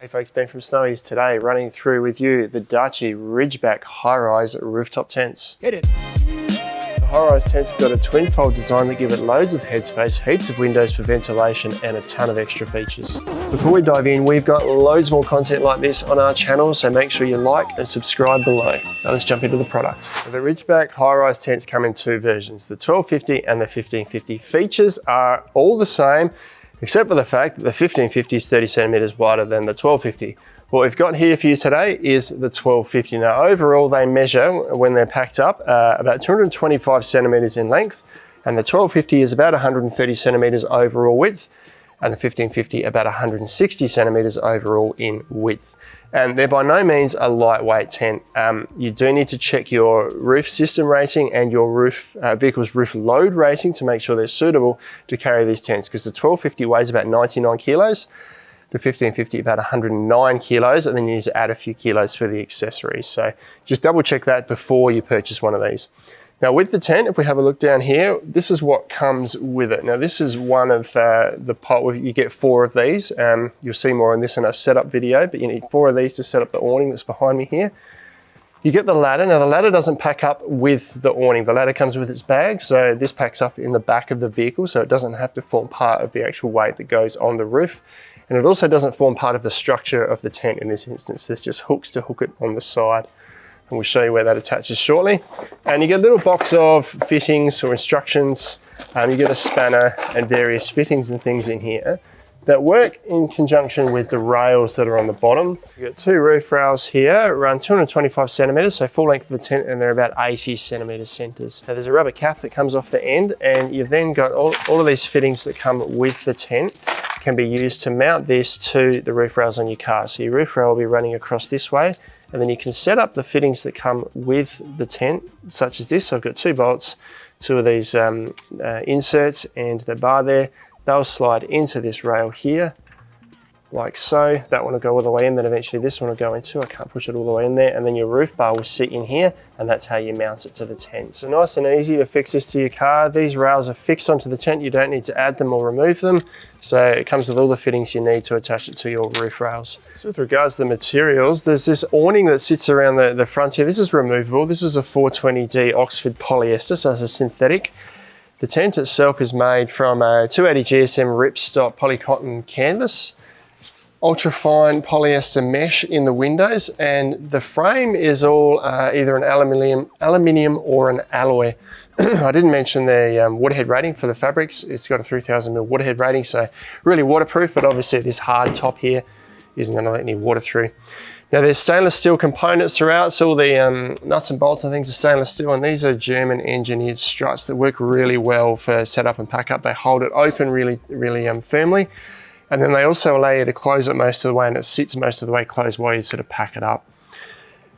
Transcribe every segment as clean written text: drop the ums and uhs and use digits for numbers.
Hey folks, Ben from Snowy's today running through with you the Darche Ridgeback HighRize rooftop tents. Hit it. The HighRize tents have got a twin-fold design that give it loads of headspace, heaps of windows for ventilation and a ton of extra features. Before we dive in, we've got loads more content like this on our channel, so make sure you like and subscribe below. Now let's jump into the product. The Ridgeback HighRize tents come in two versions, the 1250 and the 1550. Features are all the same, except for the fact that the 1550 is 30 centimeters wider than the 1250. What we've got here for you today is the 1250. Now overall they measure, when they're packed up, about 225 centimeters in length, and the 1250 is about 130 centimeters overall width, and the 1550 about 160 centimeters overall in width. And they're by no means a lightweight tent. You do need to check your roof system rating and your vehicle's roof load rating to make sure they're suitable to carry these tents, because the 1250 weighs about 99 kilos, the 1550 about 109 kilos, and then you need to add a few kilos for the accessories. So just double check that before you purchase one of these. Now with the tent, if we have a look down here, this is what comes with it. Now this is one of the pot where you get 4 of these. You'll see more on this in our setup video, but you need 4 of these to set up the awning that's behind me here. You get the ladder. Now the ladder doesn't pack up with the awning. The ladder comes with its bag, so this packs up in the back of the vehicle, so it doesn't have to form part of the actual weight that goes on the roof. And it also doesn't form part of the structure of the tent in this instance. There's just hooks to hook it on the side. And we'll show you where that attaches shortly. And you get a little box of fittings or instructions. You get a spanner and various fittings and things in here that work in conjunction with the rails that are on the bottom. You've got 2 roof rails here, around 225 centimeters, so full length of the tent, and they're about 80 centimeters centers. So there's a rubber cap that comes off the end, and you've then got all of these fittings that come with the tent can be used to mount this to the roof rails on your car. So your roof rail will be running across this way, and then you can set up the fittings that come with the tent, such as this. So I've got 2 bolts, 2 of these inserts, and the bar there. They'll slide into this rail here, like so. That one will go all the way in, then eventually this one will go into. I can't push it all the way in there. And then your roof bar will sit in here, and that's how you mount it to the tent. So nice and easy to fix this to your car. These rails are fixed onto the tent. You don't need to add them or remove them. So it comes with all the fittings you need to attach it to your roof rails. So with regards to the materials, there's this awning that sits around the front here. This is removable. This is a 420D Oxford polyester, so it's a synthetic. The tent itself is made from a 280 GSM ripstop polycotton canvas, ultra-fine polyester mesh in the windows, and the frame is all either an aluminium or an alloy. I didn't mention the waterhead rating for the fabrics. It's got a 3000 ml waterhead rating, so really waterproof, but obviously this hard top here isn't going to let any water through. Now there's stainless steel components throughout, so all the nuts and bolts and things are stainless steel, and these are German-engineered struts that work really well for setup and pack up. They hold it open really firmly, and then they also allow you to close it most of the way, and it sits most of the way closed while you sort of pack it up.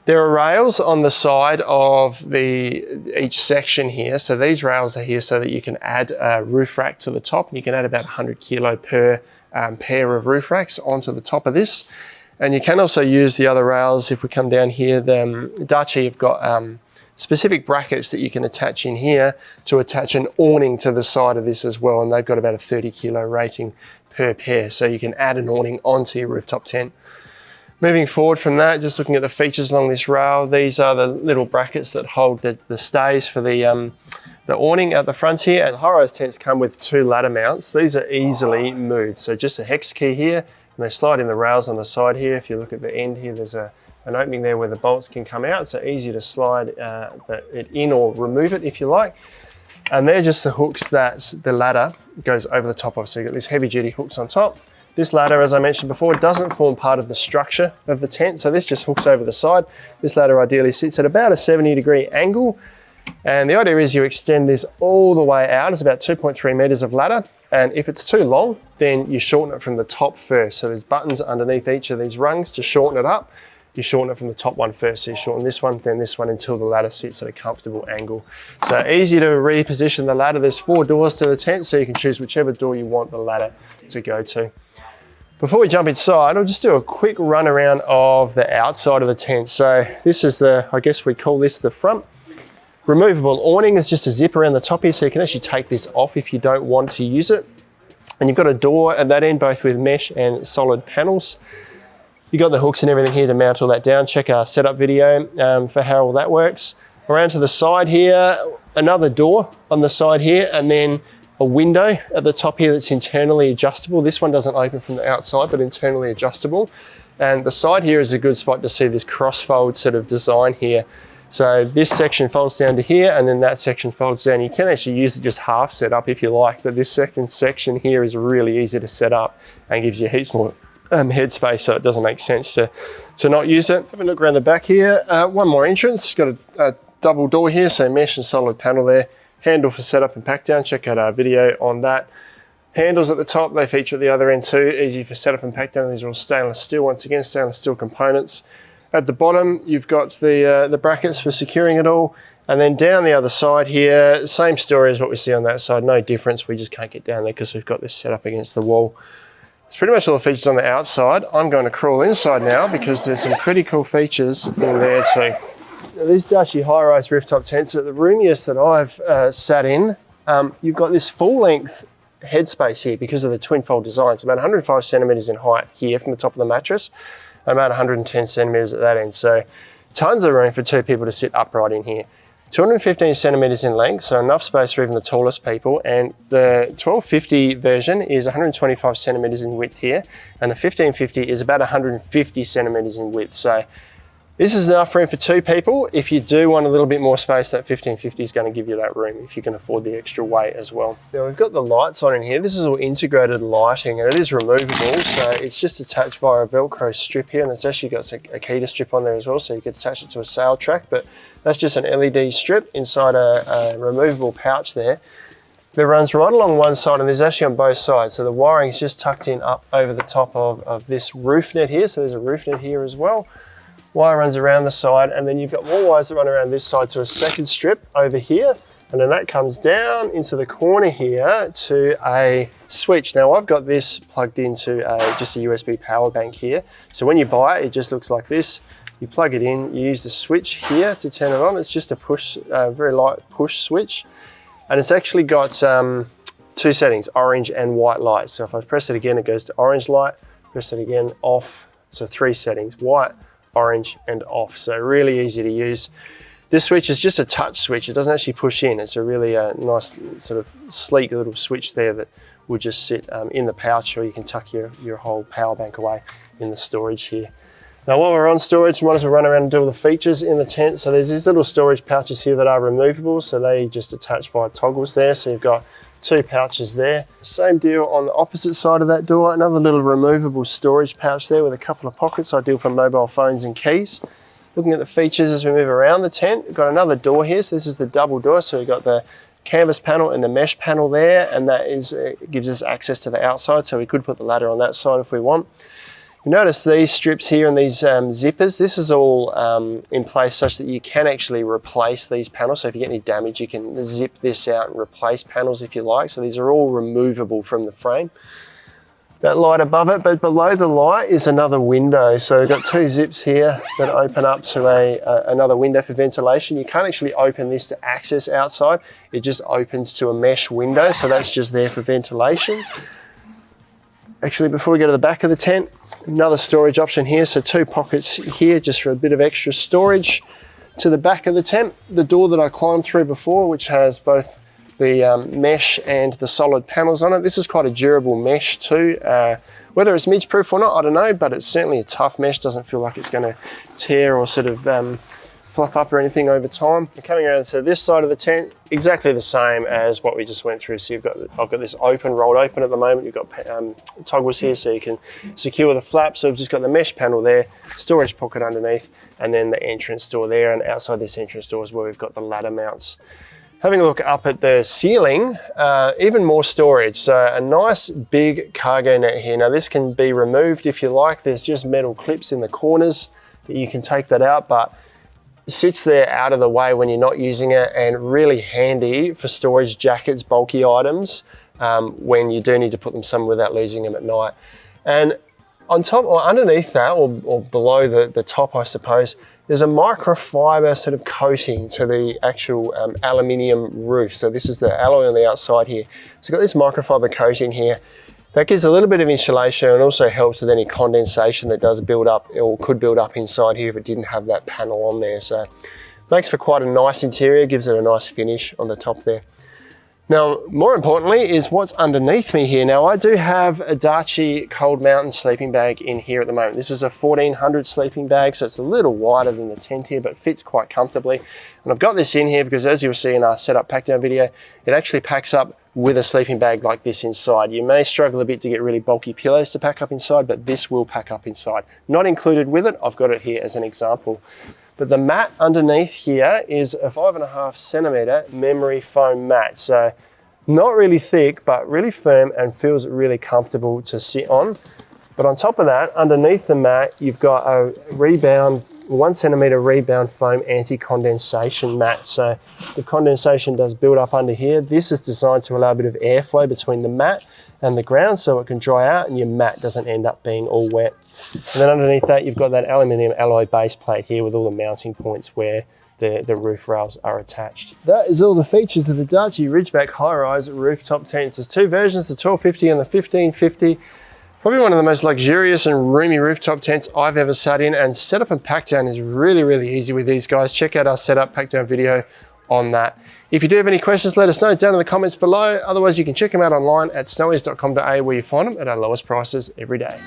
There are rails on the side of each section here, so these rails are here so that you can add a roof rack to the top, and you can add about 100 kilo per pair of roof racks onto the top of this. And you can also use the other rails. If we come down here, the Darche have got specific brackets that you can attach in here to attach an awning to the side of this as well, and they've got about a 30 kilo rating per pair, so you can add an awning onto your rooftop tent. Moving forward from that, just looking at the features along this rail, these are the little brackets that hold the stays for the awning at the front here. And HighRize tents come with 2 ladder mounts. These are easily moved, so just a hex key here, and they slide in the rails on the side here. If you look at the end here, there's an opening there where the bolts can come out, so easy to slide it in or remove it if you like. And they're just the hooks that the ladder goes over the top of. So you've got these heavy duty hooks on top. This ladder, as I mentioned before, doesn't form part of the structure of the tent, so this just hooks over the side. This ladder ideally sits at about a 70-degree angle, and the idea is you extend this all the way out. It's about 2.3 meters of ladder, and if it's too long, then you shorten it from the top first. So there's buttons underneath each of these rungs to shorten it up. You shorten it from the top one first, so you shorten this one, then this one, until the ladder sits at a comfortable angle. So easy to reposition the ladder. There's 4 doors to the tent, so you can choose whichever door you want the ladder to go to. Before we jump inside, I'll just do a quick run around of the outside of the tent. So this is I guess we call this the front. Removable awning. Is just a zip around the top here, so you can actually take this off if you don't want to use it. And you've got a door at that end, both with mesh and solid panels. You got the hooks and everything here to mount all that down. Check our setup video for how all that works. Around to the side here, another door on the side here, and then a window at the top here that's internally adjustable. This one doesn't open from the outside, but internally adjustable. And the side here is a good spot to see this cross-fold sort of design here. So this section folds down to here, and then that section folds down. You can actually use it just half set up if you like, but this second section here is really easy to set up and gives you heaps more headspace, so it doesn't make sense to not use it. Have a look around the back here. One more entrance, got a double door here, so mesh and solid panel there. Handle for setup and pack down, check out our video on that. Handles at the top, they feature at the other end too, easy for setup and pack down. These are all stainless steel, once again, stainless steel components. At the bottom, you've got the brackets for securing it all. And then down the other side here, same story as what we see on that side, no difference. We just can't get down there because we've got this set up against the wall. It's pretty much all the features on the outside. I'm going to crawl inside now because there's some pretty cool features in there too. Now, these Darche HighRize rooftop tents are the roomiest that I've sat in. You've got this full-length headspace here because of the twin-fold design. It's about 105 centimeters in height here from the top of the mattress, and about 110 centimeters at that end. So tons of room for two people to sit upright in here. 215 centimeters in length, so enough space for even the tallest people. And the 1250 version is 125 centimeters in width here, and the 1550 is about 150 centimeters in width. So this is enough room for two people. If you do want a little bit more space, that 1550 is going to give you that room if you can afford the extra weight as well. Now we've got the lights on in here. This is all integrated lighting, and it is removable, so it's just attached via a Velcro strip here, and it's actually got a keyless strip on there as well, so you could attach it to a sail track, but that's just an LED strip inside a removable pouch there. That runs right along one side, and there's actually on both sides. So the wiring is just tucked in up over the top of this roof net here. So there's a roof net here as well. Wire runs around the side, and then you've got more wires that run around this side to a second strip over here. And then that comes down into the corner here to a switch. Now I've got this plugged into just a USB power bank here. So when you buy it, it just looks like this. You plug it in, you use the switch here to turn it on. It's just a push, very light push switch. And it's actually got two settings, orange and white light. So if I press it again, it goes to orange light, press it again, off. So three settings, white, orange, and off. So really easy to use. This switch is just a touch switch. It doesn't actually push in. It's a really nice sort of sleek little switch there that will just sit in the pouch, or you can tuck your whole power bank away in the storage here. Now while we're on storage, we might as well run around and do all the features in the tent. So there's these little storage pouches here that are removable. So they just attach via toggles there. So you've got two pouches there. Same deal on the opposite side of that door. Another little removable storage pouch there with a couple of pockets, ideal for mobile phones and keys. Looking at the features as we move around the tent, we've got another door here. So this is the double door. So we've got the canvas panel and the mesh panel there, and that gives us access to the outside. So we could put the ladder on that side if we want. You notice these strips here and these zippers, this is all in place such that you can actually replace these panels. So if you get any damage, you can zip this out and replace panels if you like. So these are all removable from the frame. That light above it, but below the light is another window. So we've got two zips here that open up to another window for ventilation. You can't actually open this to access outside. It just opens to a mesh window. So that's just there for ventilation. Actually, before we go to the back of the tent, another storage option here. So two pockets here just for a bit of extra storage. To the back of the tent, the door that I climbed through before, which has both the mesh and the solid panels on it. This is quite a durable mesh too. Whether it's midge-proof or not, I don't know, but it's certainly a tough mesh. Doesn't feel like it's going to tear or sort of fluff up or anything over time. And coming around to this side of the tent, exactly the same as what we just went through. So I've got this open, rolled open at the moment. You've got toggles here so you can secure the flap. So we've just got the mesh panel there, storage pocket underneath, and then the entrance door there. And outside this entrance door is where we've got the ladder mounts. Having a look up at the ceiling, even more storage. So a nice big cargo net here. Now this can be removed if you like. There's just metal clips in the corners that you can take that out, but sits there out of the way when you're not using it, and really handy for storage jackets, bulky items, when you do need to put them somewhere without losing them at night. And on top or underneath that, or below the top, I suppose, there's a microfiber sort of coating to the actual aluminium roof. So this is the alloy on the outside here. So you've got this microfiber coating here. That gives a little bit of insulation and also helps with any condensation that does build up or could build up inside here if it didn't have that panel on there. So makes for quite a nice interior, gives it a nice finish on the top there. Now, more importantly is what's underneath me here. Now, I do have a Darche Cold Mountain sleeping bag in here at the moment. This is a 1400 sleeping bag, so it's a little wider than the tent here, but fits quite comfortably. And I've got this in here because, as you'll see in our setup pack down video, it actually packs up with a sleeping bag like this inside. You may struggle a bit to get really bulky pillows to pack up inside, but this will pack up inside. Not included with it, I've got it here as an example. But the mat underneath here is a 5.5 centimeter memory foam mat. So not really thick, but really firm and feels really comfortable to sit on. But on top of that, underneath the mat, you've got a rebound, 1 centimeter rebound foam anti-condensation mat. So the condensation does build up under here. This is designed to allow a bit of airflow between the mat and the ground so it can dry out and your mat doesn't end up being all wet. And then underneath that, you've got that aluminium alloy base plate here with all the mounting points where the roof rails are attached. That is all the features of the Darche Ridgeback HighRize rooftop tents. There's two versions, the 1250 and the 1550. Probably one of the most luxurious and roomy rooftop tents I've ever sat in, and setup and pack down is really, really easy with these guys. Check out our setup pack down video on that. If you do have any questions, let us know down in the comments below. Otherwise, you can check them out online at snowies.com.au where you find them at our lowest prices every day.